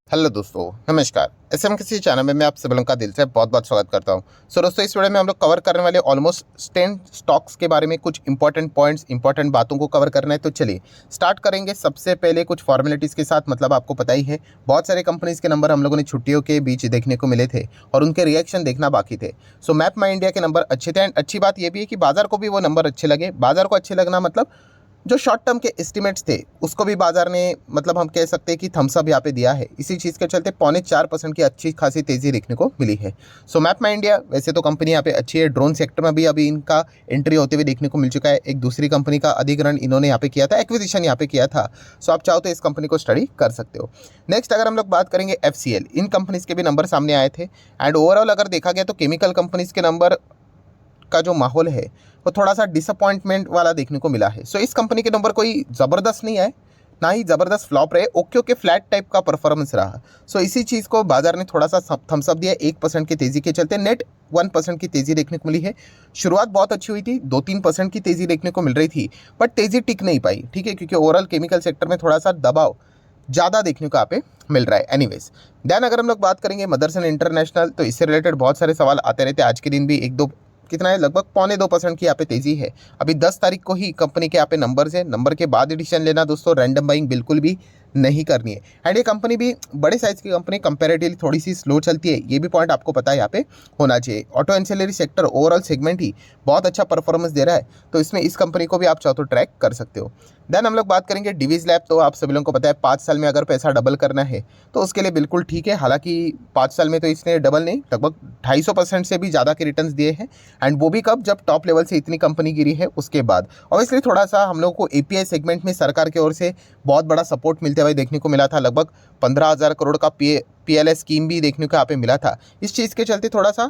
Hello दोस्तों, नमस्कार। SM किसी चैनल में मैं आप सभी लोगों का दिल से बहुत बहुत स्वागत करता हूं। दोस्तों, इस वीडियो में हम लोग कवर करने वाले ऑलमोस्ट 10 स्टॉक्स के बारे में कुछ इंपॉर्टेंट पॉइंट्स, इंपॉर्टेंट बातों को कवर करना है। तो चलिए स्टार्ट करेंगे। सबसे पहले कुछ फॉर्मेलिटीज़ के साथ, मतलब आपको पता ही है बहुत सारे कंपनीज़ के नंबर हम लोगों ने छुट्टियों के बीच देखने को मिले थे और उनके रिएक्शन देखना बाकी थे। सो मैप माई इंडिया के नंबर अच्छे थे एंड अच्छी बात यह भी है कि बाजार को भी वो नंबर अच्छे लगे। बाजार को अच्छे लगना मतलब जो शॉर्ट टर्म के एस्टिमेट्स थे उसको भी बाजार ने, मतलब हम कह सकते हैं कि थम्स अप यहाँ पे दिया है। इसी चीज़ के चलते 0.4% की अच्छी खासी तेज़ी देखने को मिली है। सो मैप माई इंडिया वैसे तो कंपनी यहाँ पे अच्छी है। ड्रोन सेक्टर में भी अभी इनका एंट्री होते हुए देखने को मिल चुका है। एक दूसरी कंपनी का अधिग्रहण इन्होंने यहाँ पे किया था, एक्विजिशन यहाँ पे किया था। सो आप चाहो तो इस कंपनी को स्टडी कर सकते हो। नेक्स्ट अगर हम लोग बात करेंगे FCL, इन कंपनीज़ के भी नंबर सामने आए थे एंड ओवरऑल अगर देखा गया तो केमिकल कंपनीज़ के नंबर का जो माहौल है वो थोड़ा सा डिसअपॉइंटमेंट वाला देखने को मिला है। सो इस कंपनी के नंबर कोई ज़बरदस्त नहीं आए, ना ही ज़बरदस्त फ्लॉप रहे, ओके ओके फ्लैट टाइप का परफॉर्मेंस रहा। सो इसी चीज़ को बाजार ने थोड़ा सा थम्स अप दिया। 1% की तेज़ी के चलते नेट 1% की तेज़ी देखने को मिली है। शुरुआत बहुत अच्छी हुई थी, 2-3% की तेज़ी देखने को मिल रही थी, बट तेज़ी टिक नहीं पाई। ठीक है, क्योंकि ओवरऑल केमिकल सेक्टर में थोड़ा सा दबाव ज़्यादा देखने को यहाँ पे मिल रहा है। एनीवेज देन अगर हम लोग बात करेंगे मदरसन इंटरनेशनल, तो इससे रिलेटेड बहुत सारे सवाल आते रहते हैं। आज के दिन भी एक दो कितना है, लगभग 0.25% की यहाँ पे तेज़ी है। अभी 10 तारीख को ही कंपनी के यहाँ पे नंबर्स है। नंबर के बाद डिसीजन लेना दोस्तों, रैंडम बाइंग बिल्कुल भी नहीं करनी है। एंड ये कंपनी भी बड़े साइज़ की कंपनी, कंपैरेटिवली थोड़ी सी स्लो चलती है, ये भी पॉइंट आपको पता है यहाँ पे होना चाहिए। Auto ancillary sector overall segment ही बहुत अच्छा परफॉर्मेंस दे रहा है, तो इसमें इस कंपनी को भी आप चाहो तो ट्रैक कर सकते हो। देन हम लोग बात करेंगे डिवीज लैब, तो आप सभी लोगों को पता है 5 साल में अगर पैसा डबल करना है तो उसके लिए बिल्कुल ठीक है। हालांकि 5 साल में तो इसने डबल नहीं, लगभग 250% से भी ज़्यादा के रिटर्न्स दिए हैं एंड वो भी कब, जब टॉप लेवल से इतनी कंपनी गिरी है उसके बाद। ऑब्वियसली थोड़ा सा हम लोग को API सेगमेंट में सरकार की ओर से बहुत बड़ा सपोर्ट मिलते हुए देखने को मिला था। लगभग 15,000 करोड़ का PLI स्कीम भी देखने को यहाँ पे मिला था। इस चीज़ के चलते थोड़ा सा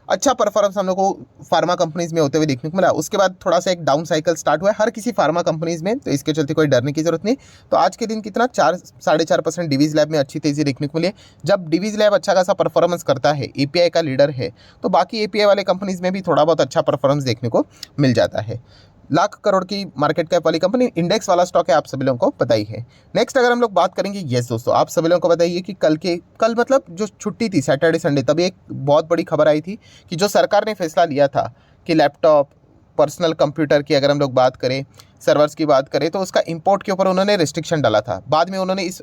अच्छा परफॉर्मेंस हम लोग को फार्मा कंपनीज में होते हुए देखने को मिला। उसके बाद थोड़ा सा एक डाउन साइकिल स्टार्ट हुआ है हर किसी फार्मा कंपनीज में, तो इसके चलते कोई डरने की जरूरत नहीं। तो आज के दिन कितना 4-4.5% डिवीज लैब में अच्छी तेजी देखने को मिली है। जब डिवीज लैब अच्छा खासा परफॉर्मेंस करता है, API का लीडर है, तो बाकी API वाले कंपनीज में भी थोड़ा बहुत अच्छा परफॉर्मेंस देखने को मिल जाता है। लाख करोड़ की मार्केट कैप वाली कंपनी, इंडेक्स वाला स्टॉक है, आप सभी लोगों को पता ही है। नेक्स्ट अगर हम लोग बात करेंगे, यस दोस्तों, आप सभी लोगों को बताइए कि कल मतलब जो छुट्टी थी सैटरडे संडे, तभी एक बहुत बड़ी खबर आई थी कि जो सरकार ने फैसला लिया था कि लैपटॉप, पर्सनल कंप्यूटर की अगर हम लोग बात करें, सर्वर्स की बात करें, तो उसका इंपोर्ट के ऊपर उन्होंने रिस्ट्रिक्शन डाला था। बाद में उन्होंने इस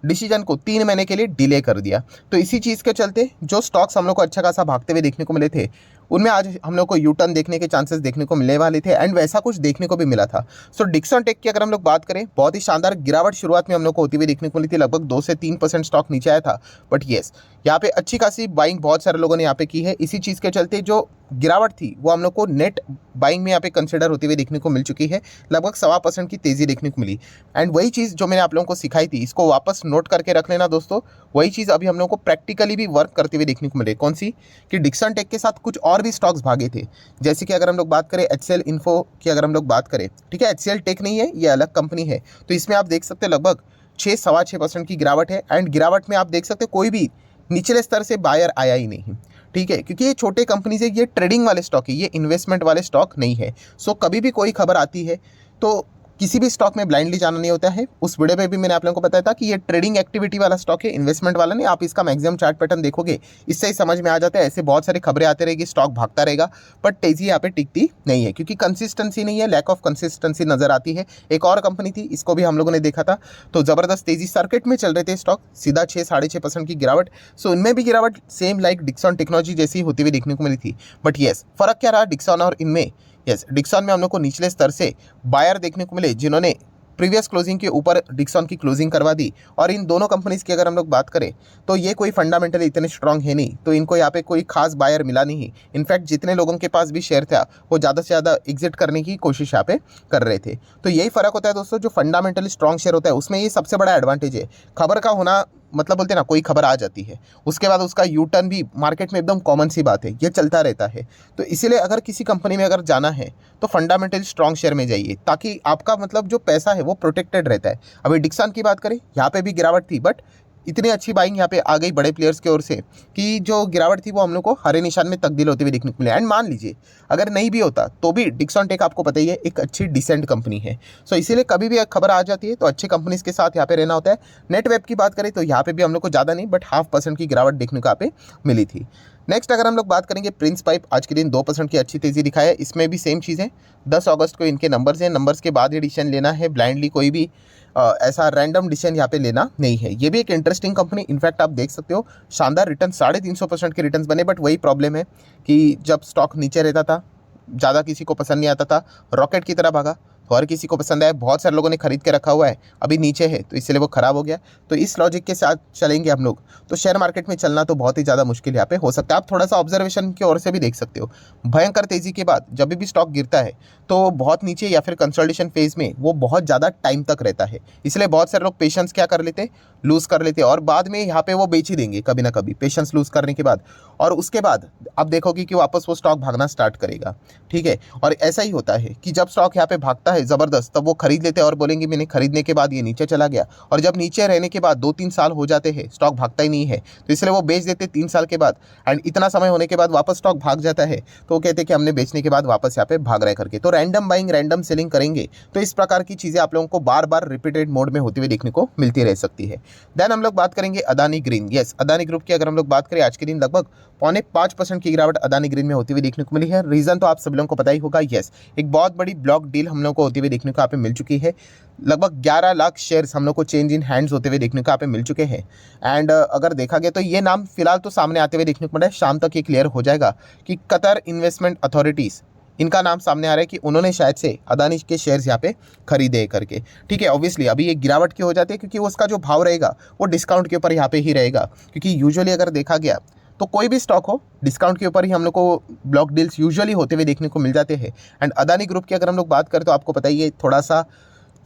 डिसीजन को 3 महीने के लिए डिले कर दिया। तो इसी चीज़ के चलते जो स्टॉक्स हम लोग को अच्छा खासा भागते हुए देखने को मिले थे, उनमें आज हम लोग को यू टर्न देखने के चांसेस देखने को मिलने वाले थे एंड वैसा कुछ देखने को भी मिला था। सो डिक्सन टेक की अगर हम लोग बात करें, बहुत ही शानदार गिरावट शुरुआत में हम लोग को होती हुई देखने को मिली थी। लगभग 2 से 3% स्टॉक नीचे आया था, बट येस यहाँ पे अच्छी खासी बाइंग बहुत सारे लोगों ने यहाँ पे की है। इसी चीज़ के चलते जो गिरावट थी वो हम लोग को नेट बाइंग में यहाँ पे कंसिडर होती हुई देखने को मिल चुकी है। लगभग 1.25% की तेज़ी देखने को मिली एंड वही चीज़ जो मैंने आप लोगों को सिखाई थी, इसको वापस नोट करके रख लेना दोस्तों। वही चीज़ अभी हम लोग को प्रैक्टिकली भी वर्क करते हुए देखने को मिले। कौन सी? कि डिक्सन टेक के साथ कुछ और भी स्टॉक्स भागे थे। जैसे कि अगर हम लोग बात करें HCL इन्फो की, अगर हम लोग बात करें, ठीक है, HCL टेक नहीं है, ये अलग कंपनी है, तो इसमें आप देख सकते हैं लगभग 6-6.25% की गिरावट है एंड गिरावट में आप देख सकते हैं कोई भी निचले स्तर से बायर आया ही नहीं। ठीक है, क्योंकि ये छोटे कंपनी से, ये ट्रेडिंग वाले स्टॉक है, ये इन्वेस्टमेंट वाले स्टॉक नहीं है। सो कभी भी कोई खबर आती है तो किसी भी स्टॉक में ब्लाइंडली जाना नहीं होता है। उस वीडियो में भी मैंने आप लोगों को बताया था कि ये ट्रेडिंग एक्टिविटी वाला स्टॉक है, इन्वेस्टमेंट वाला नहीं। आप इसका मैक्सिमम चार्ट पैटर्न देखोगे, इससे ही समझ में आ जाता है। ऐसे बहुत सारी खबरें आती रहेगी, स्टॉक भागता रहेगा, बट तेजी यहाँ पे टिकती नहीं है क्योंकि कंसिस्टेंसी नहीं है, लैक ऑफ कंसिस्टेंसी नजर आती है। एक और कंपनी थी, इसको भी हम लोगों ने देखा था, तो जबरदस्त तेजी सर्किट में चल रहे थे स्टॉक, सीधा 6-6.5% की गिरावट। सो इनमें भी गिरावट सेम लाइक डिक्सन टेक्नोलॉजी जैसी होती हुई देखने को मिली थी। बट येस, फर्क क्या रहा डिक्सन और इनमें? यस, डिक्सन में हम लोग को निचले स्तर से बायर देखने को मिले जिन्होंने प्रीवियस क्लोजिंग के ऊपर डिक्सन की क्लोजिंग करवा दी। और इन दोनों कंपनीज की अगर हम लोग बात करें तो ये कोई फंडामेंटली इतने स्ट्रांग है नहीं, तो इनको यहाँ पे कोई खास बायर मिला नहीं। इनफैक्ट जितने लोगों के पास भी शेयर था वो ज़्यादा से ज़्यादा एग्जिट करने की कोशिश यहाँ पे कर रहे थे। तो यही फर्क होता है दोस्तों, जो फंडामेंटली स्ट्रांग शेयर होता है उसमें ये सबसे बड़ा एडवांटेज है। खबर का होना मतलब बोलते हैं ना, कोई खबर आ जाती है उसके बाद उसका यू टर्न भी मार्केट में एकदम कॉमन सी बात है, ये चलता रहता है। तो इसीलिए अगर किसी कंपनी में अगर जाना है तो फंडामेंटली स्ट्रांग शेयर में जाइए, ताकि आपका मतलब जो पैसा है वो प्रोटेक्टेड रहता है। अभी डिक्सन की बात करें, यहाँ पे भी गिरावट थी, बट इतनी अच्छी बाइंग यहाँ पे आ गई बड़े प्लेयर्स की ओर से कि जो गिरावट थी वो हम लोग को हरे निशान में तब्दील होते हुए देखने को मिला। एंड मान लीजिए अगर नहीं भी होता तो भी डिक्सन टेक आपको पता ही है एक अच्छी डिसेंट कंपनी है। सो इसीलिए कभी भी एक खबर आ जाती है तो अच्छी कंपनीज के साथ यहाँ पे रहना होता है। नेट वेब की बात करें तो यहाँ पे भी हम लोग को ज़्यादा नहीं बट 0.5% की गिरावट देखने को यहाँ पे मिली थी। नेक्स्ट अगर हम लोग बात करेंगे प्रिंस पाइप, आज के दिन 2% की अच्छी तेज़ी दिखाया है। इसमें भी सेम चीज़ है, 10 अगस्त को इनके नंबर्स हैं, नंबर्स के बाद ये डिसीजन लेना है। ब्लाइंडली कोई भी ऐसा रैंडम डिसीजन यहाँ पे लेना नहीं है। ये भी एक इंटरेस्टिंग कंपनी, इनफैक्ट आप देख सकते हो शानदार रिटर्न 350% के रिटर्न बने। बट वही प्रॉब्लम है कि जब स्टॉक नीचे रहता था ज़्यादा किसी को पसंद नहीं आता था, रॉकेट की तरह भागा तो हर किसी को पसंद आया, बहुत सारे लोगों ने खरीद के रखा हुआ है, अभी नीचे है तो इसलिए वो ख़राब हो गया। तो इस लॉजिक के साथ चलेंगे हम लोग तो शेयर मार्केट में चलना तो बहुत ही ज़्यादा मुश्किल यहाँ पे हो सकता है। आप थोड़ा सा ऑब्जर्वेशन की ओर से भी देख सकते हो, भयंकर तेज़ी के बाद जब भी स्टॉक गिरता है तो बहुत नीचे या फिर कंसोलिडेशन फेज में वो बहुत ज़्यादा टाइम तक रहता है। इसलिए बहुत सारे लोग पेशेंस क्या कर लेते, लूज़ कर लेते और बाद में यहाँ पे वो बेच ही देंगे कभी ना कभी पेशेंस लूज़ करने के बाद। और उसके बाद आप देखोगे कि वापस वो स्टॉक भागना स्टार्ट करेगा, ठीक है। और ऐसा ही होता है कि जब स्टॉक यहाँ पे भागता है ज़बरदस्त तब वो खरीद लेते हैं और बोलेंगे मैंने खरीदने के बाद ये नीचे चला गया। और जब नीचे रहने के बाद 2-3 साल हो जाते हैं स्टॉक भागता ही नहीं है तो इसलिए वो बेच देते 3 साल के बाद। एंड इतना समय होने के बाद वापस स्टॉक भाग जाता है तो वो कहते हैं कि हमने बेचने के बाद वापस यहाँ पे भाग रहे करके। तो रैंडम बाइंग रैंडम सेलिंग करेंगे तो इस प्रकार की चीज़ें आप लोगों को बार बार रिपीटेड मोड में होती हुई देखने को मिलती रह सकती है। देन हम लोग बात करेंगे Adani green. Yes, Adani group की अगर हम लोग बात करें आज के दिन लगभग 4.5% की गिरावट अदानी ग्रीन में होती हुई देखने को मिली है। रीज़न तो आप सभी लोगों को पता ही होगा। यस, एक बहुत बड़ी ब्लॉक डील हम लोगों को होती हुई देखने को यहाँ पे मिल चुकी है। लगभग 11 लाख शेयर्स हम लोग को चेंज इन हैंड्स होते हुए देखने को यहाँ पे मिल चुके हैं। एंड अगर देखा गया तो ये नाम फिलहाल तो सामने आते हुए देखने को मिला है, शाम तक ये क्लियर हो जाएगा कि कतर इन्वेस्टमेंट अथॉरिटीज़ इनका नाम सामने आ रहा है कि उन्होंने शायद से अदानी के शेयर्स यहाँ पे खरीदे करके, ठीक है। ऑब्वियसली अभी ये गिरावट की हो जाती है क्योंकि उसका जो भाव रहेगा वो डिस्काउंट के ऊपर यहाँ पे ही रहेगा, क्योंकि यूजुअली अगर देखा गया तो कोई भी स्टॉक हो डिस्काउंट के ऊपर ही हम लोग को ब्लॉक डील्स यूजुअली होते हुए देखने को मिल जाते हैं। एंड अदानी ग्रुप की अगर हम लोग बात करें तो आपको पता ही है थोड़ा सा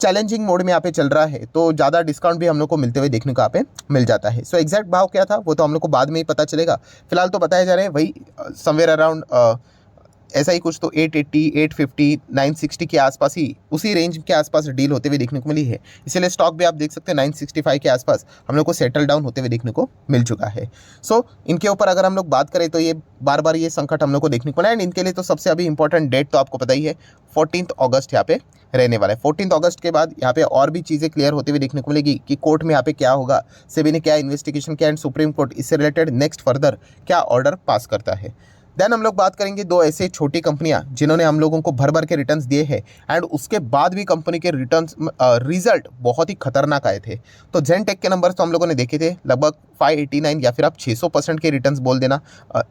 चैलेंजिंग मोड में यहाँ पे चल रहा है तो ज़्यादा डिस्काउंट भी हम लोग को मिलते हुए देखने को यहाँ पे मिल जाता है। सो एग्जैक्ट भाव क्या था वो तो हम लोग को बाद में ही पता चलेगा। फिलहाल तो बताया जा रहा है वही समवेयर अराउंड ऐसा ही कुछ तो 880, 850, 960 के आसपास ही उसी रेंज के आसपास डील होते हुए देखने को मिली है। इसलिए स्टॉक भी आप देख सकते हैं 965 के आसपास हम लोग को सेटल डाउन होते हुए देखने को मिल चुका है। सो इनके ऊपर अगर हम लोग बात करें तो ये बार बार ये संकट हम लोग को देखने को मिला। एंड इनके लिए तो सबसे अभी इंपॉर्टेंट डेट तो आपको पता ही है 14 अगस्त यहाँ पे रहने वाला है। 14 अगस्त के बाद यहाँ पे और भी चीज़ें क्लियर होती हुई देखने को मिलेगी कि कोर्ट में यहाँ पे क्या होगा, सेबी ने क्या इन्वेस्टिगेशन किया एंड सुप्रीम कोर्ट इससे रिलेटेड नेक्स्ट फर्दर क्या ऑर्डर पास करता है। देन हम लोग बात करेंगे दो ऐसे छोटी कंपनियां जिन्होंने हम लोगों को भर भर के रिटर्न्स दिए हैं एंड उसके बाद भी कंपनी के रिटर्न्स रिजल्ट बहुत ही खतरनाक आए थे। तो जेनटेक के नंबर्स तो हम लोगों ने देखे थे लगभग 589 या फिर आप 600% के रिटर्न्स बोल देना,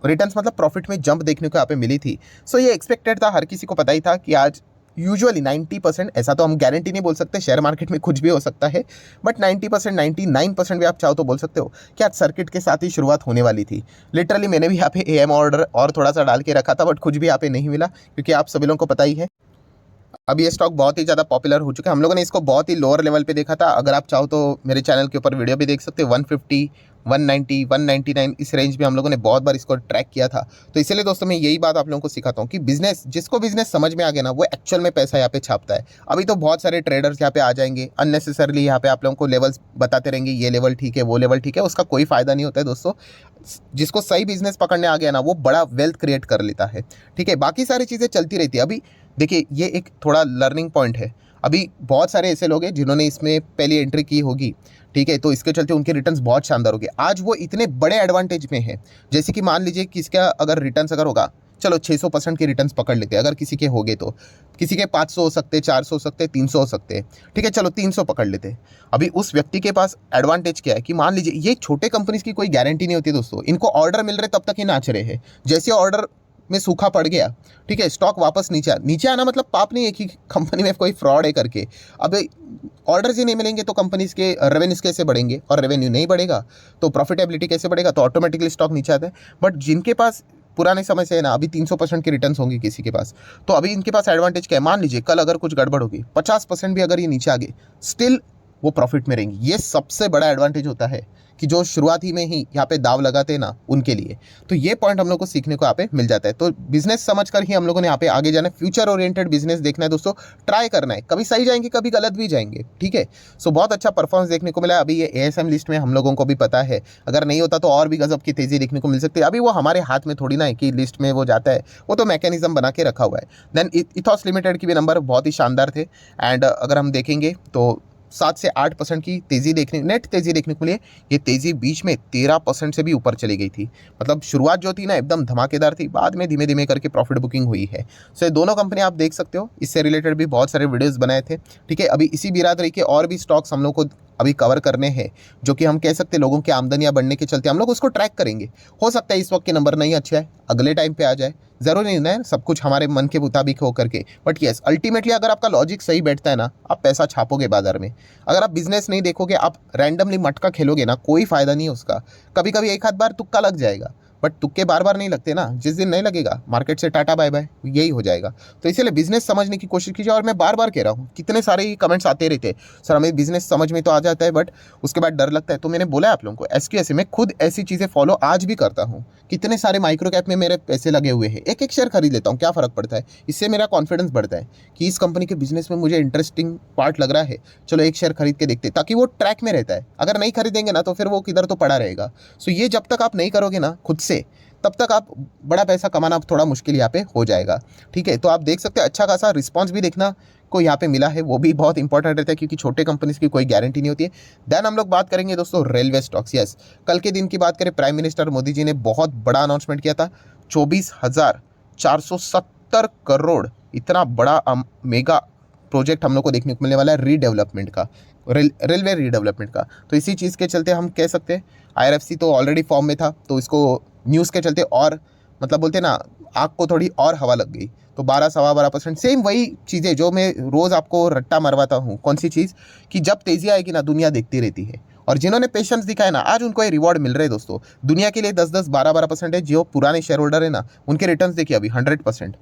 रिटर्न्स मतलब प्रॉफिट में जंप देखने को यहाँ पे मिली थी। सो ये एक्सपेक्टेड था, हर किसी को पता ही था कि आज यूजुअली 90%, ऐसा तो हम गारंटी नहीं बोल सकते, शेयर मार्केट में कुछ भी हो सकता है, बट 90%, 99% भी आप चाहो तो बोल सकते हो कि आज सर्किट के साथ ही शुरुआत होने वाली थी। लिटरली मैंने भी यहाँ पे एएम ऑर्डर और थोड़ा सा डाल के रखा था बट कुछ भी यहाँ पे नहीं मिला, क्योंकि आप सभी लोगों को पता ही है अब ये स्टॉक बहुत ही ज़्यादा पॉपुलर हो चुका है। हम लोगों ने इसको बहुत ही लोअर लेवल पे देखा था, अगर आप चाहो तो मेरे चैनल के ऊपर वीडियो भी देख सकते हो। 150, 190, 199 इस रेंज में हम लोगों ने बहुत बार इसको ट्रैक किया था। तो इसीलिए दोस्तों मैं यही बात आप लोगों को सिखाता हूँ कि बिजनेस, जिसको बिजनेस समझ में आ गया ना वो एक्चुअल में पैसा यहाँ पे छापता है। अभी तो बहुत सारे ट्रेडर्स यहाँ पे आ जाएंगे अननेसेसरली, यहाँ पे आप लोगों को लेवल्स बताते रहेंगे, ये लेवल ठीक है वो लेवल ठीक है, उसका कोई फ़ायदा नहीं होता है दोस्तों। जिसको सही बिजनेस पकड़ने आ गया ना वो बड़ा वेल्थ क्रिएट कर लेता है, ठीक है। बाकी सारी चीज़ें चलती रहती है। अभी देखिए ये एक थोड़ा लर्निंग पॉइंट है, अभी बहुत सारे ऐसे लोग हैं जिन्होंने इसमें पहली एंट्री की होगी, ठीक है, तो इसके चलते उनके रिटर्न्स बहुत शानदार हो गए। आज वो इतने बड़े एडवांटेज में है, जैसे कि मान लीजिए किसका अगर रिटर्न्स अगर होगा, चलो 600% के रिटर्न्स पकड़ लेते हैं, अगर किसी के हो गए तो किसी के 500 हो सकते, 400 हो सकते, 300 हो सकते, ठीक है, चलो 300 पकड़ लेते। अभी उस व्यक्ति के पास एडवांटेज क्या है कि मान लीजिए ये छोटे कंपनीज की कोई गारंटी नहीं होती दोस्तों, इनको ऑर्डर मिल रहे तब तक ही नाच रहे हैं, जैसे ऑर्डर में सूखा पड़ गया, ठीक है, स्टॉक वापस नीचे आना मतलब पाप नहीं है कि कंपनी में कोई फ्रॉड है करके। अब ऑर्डर्स ही नहीं मिलेंगे तो कंपनीज के रेवेन्यूज कैसे बढ़ेंगे, और रेवेन्यू नहीं बढ़ेगा तो प्रॉफिटेबिलिटी कैसे बढ़ेगा, तो ऑटोमेटिकली स्टॉक नीचे आता है। बट जिनके पास पुराने समय से है ना, अभी 300% के रिटर्न्स होंगे किसी के पास, तो अभी इनके पास एडवांटेज क्या है, मान लीजिए कल अगर कुछ गड़बड़ होगी 50% भी अगर ये नीचे आ गए, स्टिल वो प्रॉफिट में रहेंगी। ये सबसे बड़ा एडवांटेज होता है कि जो शुरुआती में ही यहाँ पे दाव लगाते हैं ना उनके लिए। तो ये पॉइंट हम लोग को सीखने को यहाँ पे मिल जाता है। तो बिजनेस समझकर ही हम लोगों ने यहाँ पे आगे जाना है, फ्यूचर ओरिएंटेड बिजनेस देखना है दोस्तों, ट्राई करना है, कभी सही जाएंगे कभी गलत भी जाएंगे, ठीक है। सो बहुत अच्छा परफॉर्मेंस देखने को मिला है। अभी ये एएसएम लिस्ट में हम लोगों को भी पता है, अगर नहीं होता तो और भी गजब की तेजी देखने को मिल सकती है। अभी वो हमारे हाथ में थोड़ी ना है कि लिस्ट में वो जाता है, वो तो मैकेनिज्म बना के रखा हुआ है। देन इथॉस लिमिटेड की भी नंबर बहुत ही शानदार थे, एंड अगर हम देखेंगे तो 7 से 8% की तेज़ी नेट तेज़ी देखने को मिली है। ये तेज़ी बीच में 13% से भी ऊपर चली गई थी। मतलब शुरुआत जो थी ना एकदम धमाकेदार थी, बाद में धीमे धीमे करके प्रॉफिट बुकिंग हुई है। सो ये दोनों कंपनी आप देख सकते हो, इससे रिलेटेड भी बहुत सारे वीडियोस बनाए थे, ठीक है। अभी इसी बिरादरी के और भी स्टॉक्स हम लोग को अभी कवर करने हैं, जो कि हम कह सकते हैं लोगों की आमदनियाँ बढ़ने के चलते हम लोग उसको ट्रैक करेंगे। हो सकता है इस वक्त के नंबर नहीं अच्छे है, अगले टाइम पे आ जाए, ज़रूरी नहीं है सब कुछ हमारे मन के मुताबिक हो करके। बट येस, अल्टीमेटली अगर आपका लॉजिक सही बैठता है ना, आप पैसा छापोगे बाजार में। अगर आप बिजनेस नहीं देखोगे, आप रैंडमली मटका खेलोगे ना, कोई फ़ायदा नहीं है उसका। कभी कभी एक आध बार तुक्का लग जाएगा, बट तुक्के बार बार नहीं लगते ना। जिस दिन नहीं लगेगा मार्केट से टाटा बाय बाय, यही हो जाएगा। तो इसीलिए बिजनेस समझने की कोशिश कीजिए। और मैं बार बार कह रहा हूँ, कितने सारे कमेंट्स आते रहते, सर हमें बिजनेस समझ में तो आ जाता है बट उसके बाद डर लगता है। तो मैंने बोला आप लोगों को एसक्यूएस में खुद ऐसी चीज़ें फॉलो आज भी करता हूँ। कितने सारे माइक्रो कैप में मेरे पैसे लगे हुए हैं, एक एक शेयर खरीद लेता हूँ, क्या फ़र्क पड़ता है। इससे मेरा कॉन्फिडेंस बढ़ता है कि इस कंपनी के बिजनेस में मुझे इंटरेस्टिंग पार्ट लग रहा है, चलो एक शेयर खरीद के देखते, ताकि वो ट्रैक में रहता है। अगर नहीं खरीदेंगे ना तो फिर वो किधर तो पड़ा रहेगा। सो ये जब तक आप नहीं करोगे ना खुद से, तब तक आप बड़ा पैसा कमाना थोड़ा मुश्किल यहाँ पे हो जाएगा, ठीक है। तो आप देख सकते हैं अच्छा खासा रिस्पांस भी देखना को यहाँ पे मिला है, वो भी बहुत इंपॉर्टेंट रहता है क्योंकि छोटे कंपनीज की कोई गारंटी नहीं होती है। देन हम लोग बात करेंगे दोस्तों रेलवे स्टॉक्स। यस, कल के दिन की बात करें, प्राइम मिनिस्टर मोदी जी ने बहुत बड़ा अनाउंसमेंट किया था, 24,470 करोड़, इतना बड़ा मेगा प्रोजेक्ट हम लोग को देखने को मिलने वाला है रीडेवलपमेंट का, रेलवे रीडेवलपमेंट का। तो इसी चीज़ के चलते हम कह सकते हैं आईआरएफसी तो ऑलरेडी फॉर्म में था, तो इसको न्यूज़ के चलते और मतलब बोलते ना आग को थोड़ी और हवा लग गई। तो 12-12.25% सेम वही चीज़ें जो मैं रोज़ आपको रट्टा मरवाता हूँ। कौन सी चीज़ कि जब तेज़ी आएगी ना दुनिया देखती रहती है, और जिन्होंने पेशेंस दिखाया ना आज उनको ये रिवॉर्ड मिल रहे हैं दोस्तों। दुनिया के लिए 10-10, 12-12% है, जो पुराने शेयर होल्डर है ना उनके रिटर्न्स देखिए अभी 100%।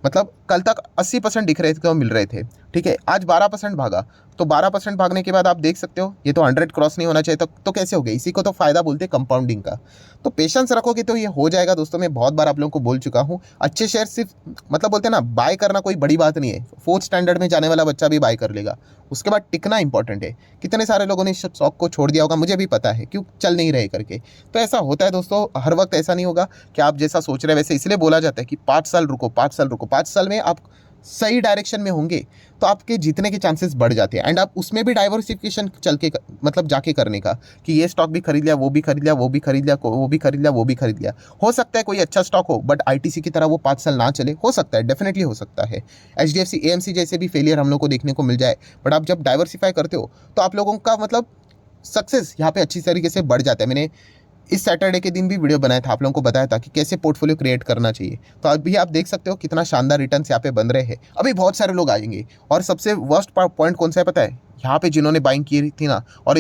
मतलब कल तक 80% दिख रहे थे, तो मिल रहे थे, ठीक है। आज 12% भागा, तो 12% भागने के बाद आप देख सकते हो ये तो 100 क्रॉस नहीं होना चाहिए, तो कैसे हो गया। इसी को तो फ़ायदा बोलते हैं कंपाउंडिंग का। तो पेशेंस रखोगे तो ये हो जाएगा दोस्तों। मैं बहुत बार आप लोगों को बोल चुका हूँ, अच्छे शेयर सिर्फ मतलब बोलते हैं ना बाय करना कोई बड़ी बात नहीं है, 4th स्टैंडर्ड में जाने वाला बच्चा भी बाय कर लेगा। उसके बाद टिकना इंपॉर्टेंट है। कितने सारे लोगों ने इस स्टॉक को छोड़ दिया होगा, मुझे भी पता है, क्यों चल नहीं रहे करके। तो ऐसा होता है दोस्तों, हर वक्त ऐसा नहीं होगा कि आप जैसा सोच रहे हैं वैसे। इसलिए बोला जाता है कि 5 साल रुको, 5 साल रुको, 5 साल में आप सही डायरेक्शन में होंगे तो आपके जीतने के चांसेस बढ़ जाते हैं। एंड आप उसमें भी डाइवर्सिफिकेशन चल के मतलब जाके करने का कि ये स्टॉक भी खरीद लिया, वो भी खरीद लिया, वो भी खरीद लिया, वो भी खरीद लिया, वो भी खरीद लिया। हो सकता है कोई अच्छा स्टॉक हो बट आईटीसी की तरह वो 5 साल ना चले, हो सकता है, डेफिनेटली हो सकता है। एचडीएफसी एएमसी जैसे भी फेलियर हम लोग को देखने को मिल जाए, बट आप जब डाइवर्सिफाई करते हो तो आप लोगों का मतलब सक्सेस यहाँ पे अच्छी तरीके से बढ़ जाता है। मैंने इस सैटरडे के दिन भी वीडियो बनाया था, आप लोगों को बताया था कि कैसे पोर्टफोलियो क्रिएट करना चाहिए। तो अभी आप देख सकते हो कितना शानदार रिटर्न्स यहाँ पे बन रहे हैं। अभी बहुत सारे लोग आएंगे, और सबसे वर्स्ट पॉइंट कौन सा है पता है, यहाँ पे जिन्होंने बाइंग की थी ना और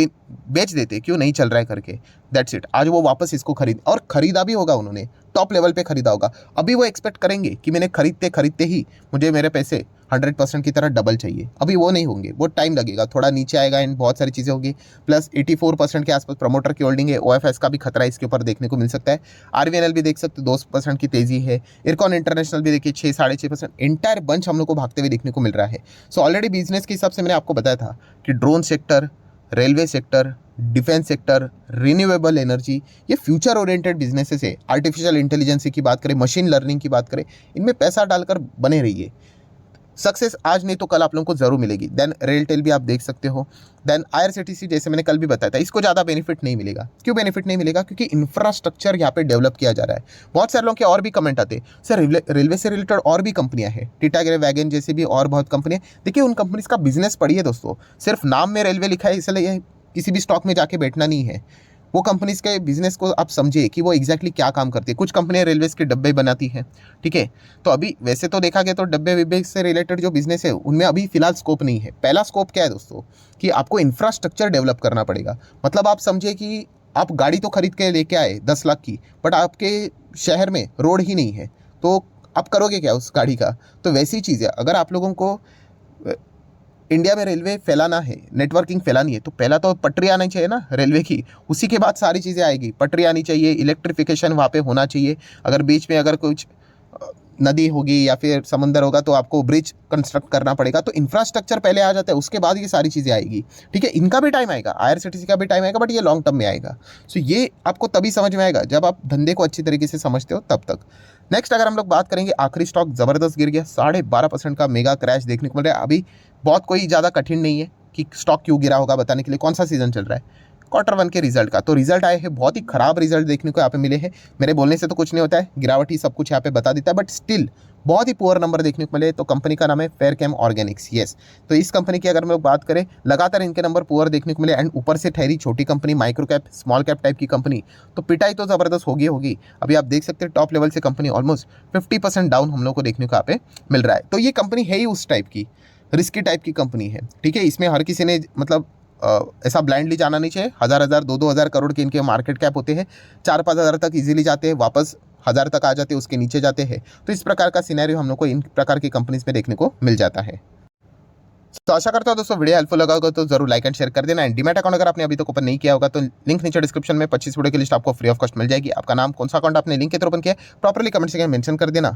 बेच देते क्यों नहीं चल रहा है करके, दैट्स इट। आज वो वापस इसको खरीदा भी होगा, उन्होंने टॉप लेवल पे खरीदा होगा। अभी वो एक्सपेक्ट करेंगे कि मैंने खरीदते ही मुझे मेरे पैसे 100% की तरह डबल चाहिए। अभी वो नहीं होंगे, वो टाइम लगेगा, थोड़ा नीचे आएगा एंड बहुत सारी चीज़ें होगी। प्लस 84% के आसपास प्रमोटर की होल्डिंग है, ओएफएस का भी खतरा इसके ऊपर देखने को मिल सकता है। आरवीएनएल भी देख सकते हो 2% की तेजी है। इरकॉन इंटरनेशनल भी देखिए 6-6.5%, एंटायर बंच हम लोग को भागते हुए देखने को मिल रहा है। सो ऑलरेडी बिजनेस के हिसाब से मैंने आपको बताया था कि drone sector, railway sector, defence sector, renewable energy, ये फ्यूचर ओरिएंटेड बिजनेसेस है। आर्टिफिशियल इंटेलिजेंस की बात करें, मशीन लर्निंग की बात करें, इनमें पैसा डालकर बने रहिए। सक्सेस आज नहीं तो कल आप लोगों को जरूर मिलेगी। देन रेलटेल भी आप देख सकते हो। देन आईआरसीटीसी जैसे मैंने कल भी बताया था, इसको ज़्यादा बेनिफिट नहीं मिलेगा। क्यों बेनिफिट नहीं मिलेगा? क्योंकि इंफ्रास्ट्रक्चर यहाँ पे डेवलप किया जा रहा है। बहुत सारे लोगों के और भी कमेंट आते हैं, सर रेलवे से रिलेटेड और भी कंपनियां हैं, टिटागरे वैगन जैसे भी और बहुत कंपनियां। देखिए उन कंपनीज का बिजनेस पढ़िए दोस्तों, सिर्फ नाम में रेलवे लिखा है इसलिए किसी भी स्टॉक में जाके बैठना नहीं है। वो कंपनीज के बिजनेस को आप समझिए कि वो एग्जैक्टली क्या काम करती है। कुछ कंपनियां रेलवेज के डब्बे बनाती हैं, ठीक है। तो अभी वैसे तो देखा गया तो डब्बे विब्बे से रिलेटेड जो बिजनेस है उनमें अभी फिलहाल स्कोप नहीं है। पहला स्कोप क्या है दोस्तों कि आपको इंफ्रास्ट्रक्चर डेवलप करना पड़ेगा। मतलब आप समझिए कि आप गाड़ी तो खरीद के लेके आए 10 लाख की, बट आपके शहर में रोड ही नहीं है, तो आप करोगे क्या उस गाड़ी का? तो वैसी चीज़ है, अगर आप लोगों को इंडिया में रेलवे फैलाना है, नेटवर्किंग फैलानी है, तो पहला तो पटरी आनी चाहिए ना रेलवे की, उसी के बाद सारी चीज़ें आएगी। पटरी आनी चाहिए, इलेक्ट्रिफिकेशन वहाँ पे होना चाहिए। अगर बीच में अगर कुछ नदी होगी या फिर समुंदर होगा तो आपको ब्रिज कंस्ट्रक्ट करना पड़ेगा। तो इंफ्रास्ट्रक्चर पहले आ जाता है, उसके बाद ये सारी चीज़ें आएगी। ठीक है, इनका भी टाइम आएगा, IRCTC का भी टाइम आएगा, बट ये लॉन्ग टर्म में आएगा। सो ये आपको तभी समझ में आएगा जब आप धंधे को अच्छी तरीके से समझते हो, तब तक। नेक्स्ट अगर हम लोग बात करेंगे, आखिरी स्टॉक ज़बरदस्त गिर गया, 12.5% का मेगा क्रैश देखने को मिल रहा है। अभी बहुत कोई ज़्यादा कठिन नहीं है कि स्टॉक क्यों गिरा होगा बताने के लिए। कौन सा सीजन चल रहा है? Q1 के रिजल्ट का। तो रिजल्ट आए हैं, बहुत ही खराब रिजल्ट देखने को यहाँ पे मिले हैं। मेरे बोलने से तो कुछ नहीं होता है, गिरावट ही सब कुछ यहाँ पे बता देता है, बट स्टिल बहुत ही पुअर नंबर देखने को मिले। तो कंपनी का नाम है फेयरकेम ऑर्गेनिक्स। यस, तो इस कंपनी की अगर हम लोग बात करें, लगातार इनके नंबर पुअर देखने को मिले। एंड ऊपर से ठहरी छोटी company, micro cap small cap type की कंपनी, तो पिटाई तो ज़बरदस्त होगी। अभी आप देख सकते हैं टॉप लेवल से कंपनी ऑलमोस्ट 50% डाउन हम लोग को देखने को यहाँ पे मिल रहा है। तो ये कंपनी है ही उस टाइप की, रिस्की टाइप की कंपनी है। ठीक है, इसमें हर किसी ने मतलब ऐसा ब्लाइंडली जाना नहीं चाहिए। 1000 2,000 करोड़ के इनके मार्केट कैप होते हैं, 4-5 हज़ार तक इजीली जाते हैं, वापस 1000 तक आ जाते हैं, उसके नीचे जाते हैं। तो इस प्रकार का सिनेरियो हम लोग को इन प्रकार की कंपनीज में देखने को मिल जाता है। तो आशा करता हूं दोस्तों वीडियो हेल्पफुल लगा होगा तो जरूर लाइक एंड शेयर कर देना। एंड डीमैट अकाउंट अगर आपने अभी तक ओपन नहीं किया होगा तो लिंक नीचे डिस्क्रिप्शन में 25 वीडियो की लिस्ट आपको फ्री ऑफ कॉस्ट मिल जाएगी। आपका नाम, कौन सा अकाउंट आपने लिंक के थ्रू ओपन किया प्रॉपरली कमेंट सेक्शन में मेंशन कर देना,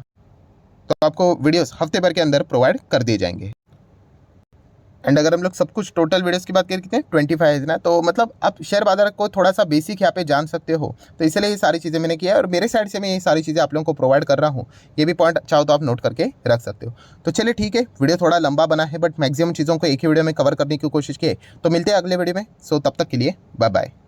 तो आपको वीडियोस हफ्ते भर के अंदर प्रोवाइड कर दिए जाएंगे। एंड अगर हम लोग सब कुछ टोटल वीडियोस की बात करते हैं 25 है ना, तो मतलब आप शेयर बाजार को थोड़ा सा बेसिक यहाँ पे जान सकते हो। तो इसलिए ये सारी चीज़ें मैंने किया है और मेरे साइड से मैं ये सारी चीज़ें आप लोगों को प्रोवाइड कर रहा हूँ। ये भी पॉइंट चाहो तो आप नोट करके रख सकते हो। तो चलिए ठीक है, वीडियो थोड़ा लंबा बना है, बट मैक्सिमम चीज़ों को एक ही वीडियो में कवर करने की कोशिश की। तो मिलते हैं अगले वीडियो में। सो तब तक के लिए बाय बाय।